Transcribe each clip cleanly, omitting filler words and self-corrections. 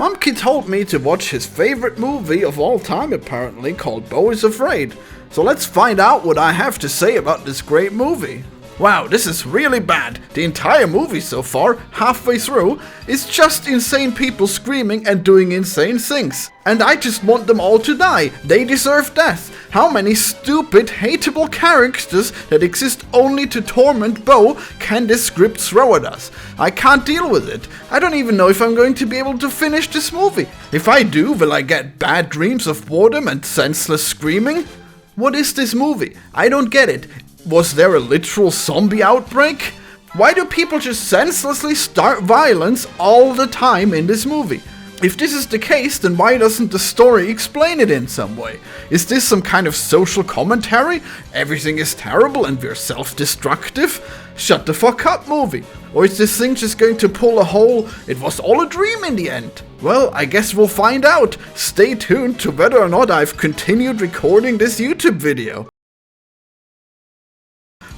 Mumkey told me to watch his favorite movie of all time apparently, called Beau is Afraid. So let's find out what I have to say about this great movie. Wow, this is really bad. The entire movie so far, halfway through, is just insane people screaming and doing insane things. And I just want them all to die. They deserve death. How many stupid, hateable characters that exist only to torment Beau can this script throw at us? I can't deal with it. I don't even know if I'm going to be able to finish this movie. If I do, will I get bad dreams of boredom and senseless screaming? What is this movie? I don't get it. Was there a literal zombie outbreak? Why do people just senselessly start violence all the time in this movie? If this is the case, then why doesn't the story explain it in some way? Is this some kind of social commentary? Everything is terrible and we're self-destructive? Shut the fuck up movie. Or is this thing just going to pull a whole, it was all a dream in the end? Well, I guess we'll find out. Stay tuned to whether or not I've continued recording this YouTube video.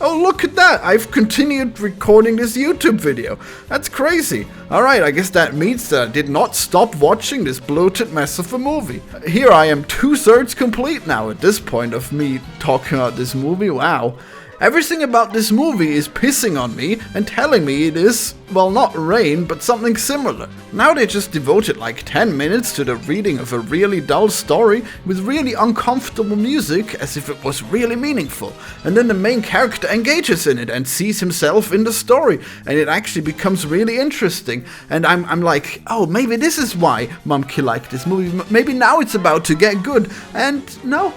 Oh, look at that! I've continued recording this YouTube video. That's crazy. Alright, I guess that means that I did not stop watching this bloated mess of a movie. Here I am 2/3 complete now at this point of me talking about this movie. Wow. Everything about this movie is pissing on me and telling me it is, well, not rain, but something similar. Now they just devoted like 10 minutes to the reading of a really dull story with really uncomfortable music as if it was really meaningful. And then the main character engages in it and sees himself in the story, and it actually becomes really interesting. And I'm like, oh, maybe this is why Mumkey liked this movie. Maybe now it's about to get good. And no,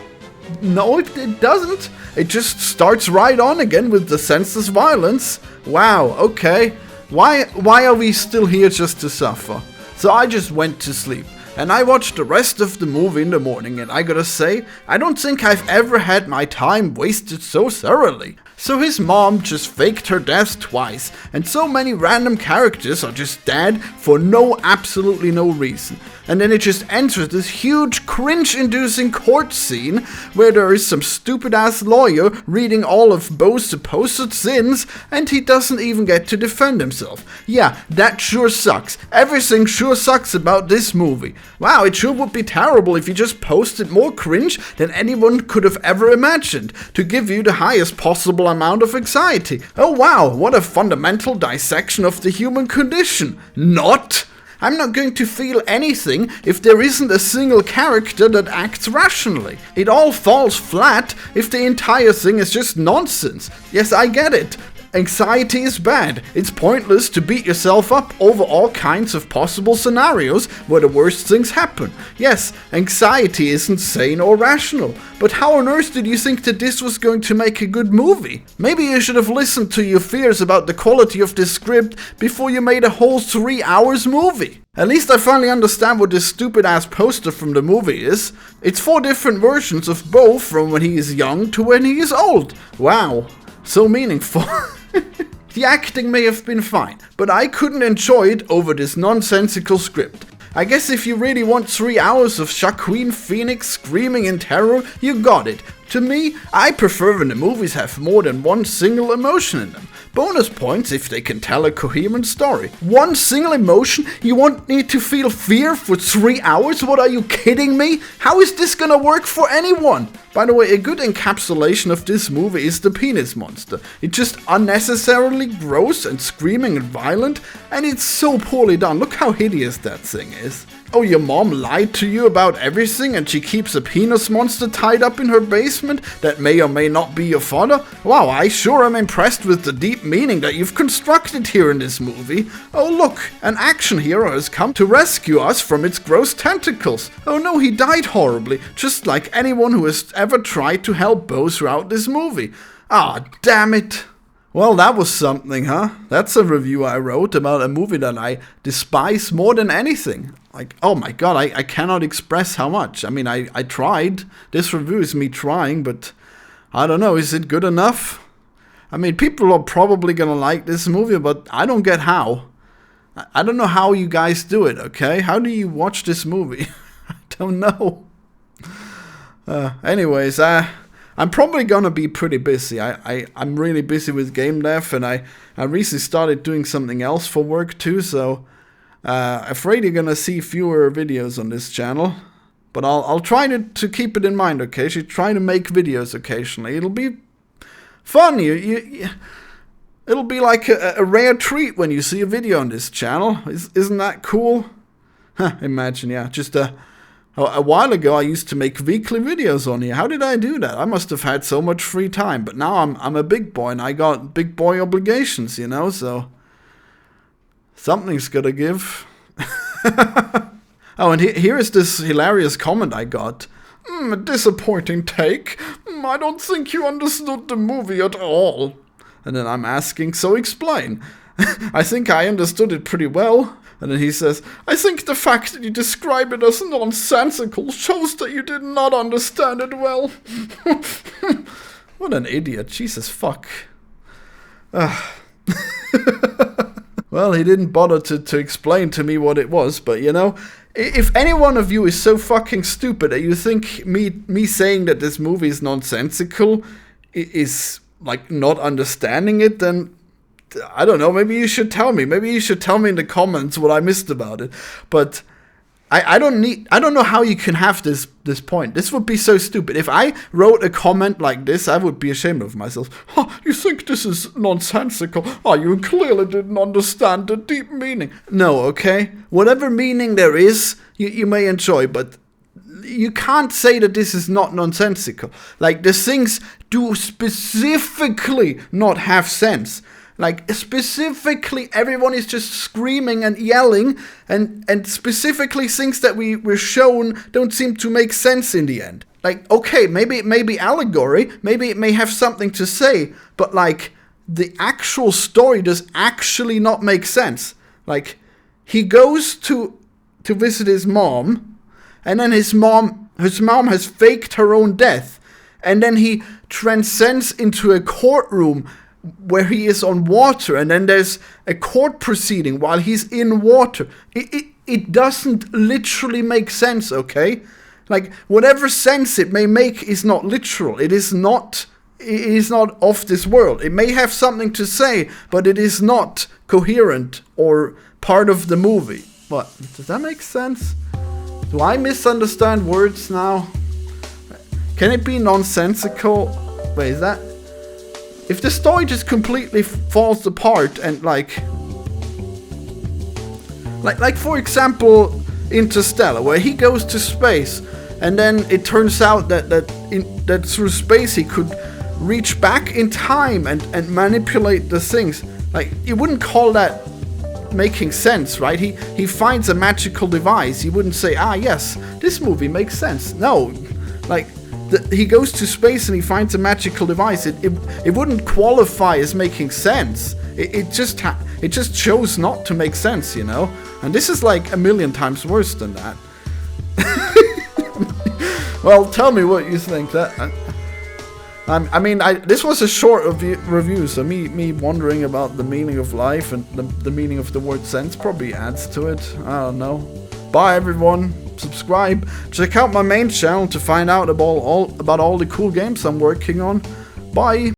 it doesn't. It just starts right on again with the senseless violence. Wow, okay. Why are we still here just to suffer? So I just went to sleep. And I watched the rest of the movie in the morning, and I gotta say, I don't think I've ever had my time wasted so thoroughly. So his mom just faked her death twice, and so many random characters are just dead for absolutely no reason. And then it just ends with this huge cringe-inducing court scene where there is some stupid-ass lawyer reading all of Beau's supposed sins, and he doesn't even get to defend himself. Yeah, that sure sucks. Everything sure sucks about this movie. Wow, it sure would be terrible if you just posted more cringe than anyone could have ever imagined, to give you the highest possible amount of anxiety. Oh wow, what a fundamental dissection of the human condition. Not! I'm not going to feel anything if there isn't a single character that acts rationally. It all falls flat if the entire thing is just nonsense. Yes, I get it. Anxiety is bad. It's pointless to beat yourself up over all kinds of possible scenarios where the worst things happen. Yes, anxiety isn't sane or rational. But how on earth did you think that this was going to make a good movie? Maybe you should have listened to your fears about the quality of this script before you made a whole 3 hours movie. At least I finally understand what this stupid ass poster from the movie is. It's 4 different versions of Beau from when he is young to when he is old. Wow, so meaningful. The acting may have been fine, but I couldn't enjoy it over this nonsensical script. I guess if you really want 3 hours of Joaquin Phoenix screaming in terror, you got it. To me, I prefer when the movies have more than one single emotion in them. Bonus points if they can tell a coherent story. One single emotion? You want me to feel fear for 3 hours? What, are you kidding me? How is this gonna work for anyone? By the way, a good encapsulation of this movie is the penis monster. It's just unnecessarily gross and screaming and violent, and it's so poorly done. Look how hideous that thing is. Oh, your mom lied to you about everything and she keeps a penis monster tied up in her basement that may or may not be your father? Wow, I sure am impressed with the deep meaning that you've constructed here in this movie. Oh look, an action hero has come to rescue us from its gross tentacles. Oh no, he died horribly, just like anyone who has ever tried to help Beau throughout this movie. Ah, damn it. Well, that was something, huh? That's a review I wrote about a movie that I despise more than anything. Like, oh my god, I cannot express how much. I mean, I tried. This review is me trying, but I don't know, is it good enough? I mean, people are probably gonna like this movie, but I don't get how. I don't know how you guys do it, okay? How do you watch this movie? I don't know. Anyways, I'm probably gonna be pretty busy. I'm really busy with game dev, and I recently started doing something else for work too, so Afraid you're gonna see fewer videos on this channel. But I'll try to keep it in mind, okay? She's trying to make videos occasionally. It'll be fun. It'll be like a rare treat when you see a video on this channel. Isn't that cool? Huh, imagine, yeah. Just a while ago, I used to make weekly videos on here. How did I do that? I must have had so much free time. But now I'm a big boy, and I got big boy obligations, you know? So something's gotta give. Oh, and here is this hilarious comment I got. A disappointing take. I don't think you understood the movie at all. And then I'm asking, so explain. I think I understood it pretty well. And then he says, I think the fact that you describe it as nonsensical shows that you did not understand it well. What an idiot. Jesus fuck. Well, he didn't bother to explain to me what it was, but you know, if any one of you is so fucking stupid that you think me saying that this movie is nonsensical is like not understanding it, then I don't know, maybe you should tell me. Maybe you should tell me in the comments what I missed about it. But I don't know how you can have this point. This would be so stupid. If I wrote a comment like this, I would be ashamed of myself. Oh, you think this is nonsensical? Oh, you clearly didn't understand the deep meaning. No, okay? Whatever meaning there is, you may enjoy, but you can't say that this is not nonsensical. Like, the things do specifically not have sense. Like, specifically, everyone is just screaming and yelling, and specifically things that we were shown don't seem to make sense in the end. Like, okay, maybe it may be allegory, maybe it may have something to say, but, like, the actual story does actually not make sense. Like, he goes to visit his mom, and then his mom has faked her own death, and then he transcends into a courtroom where he is on water, and then there's a court proceeding while he's in water. It doesn't literally make sense, okay? Like, whatever sense it may make is not literal. It is not of this world. It may have something to say, but it is not coherent or part of the movie. What? Does that make sense? Do I misunderstand words now? Can it be nonsensical? Wait, is that... If the story just completely falls apart and like for example, Interstellar, where he goes to space, and then it turns out that through space he could reach back in time and manipulate the things. Like, you wouldn't call that making sense, right? He finds a magical device. He wouldn't say, yes, this movie makes sense. No, like. He goes to space and he finds a magical device. It wouldn't qualify as making sense. It just chose not to make sense, you know? And this is like a million times worse than that. Well, tell me what you think. This was a short review, so me wondering about the meaning of life and the meaning of the word sense probably adds to it. I don't know. Bye, everyone. Subscribe. Check out my main channel to find out about all the cool games I'm working on. Bye.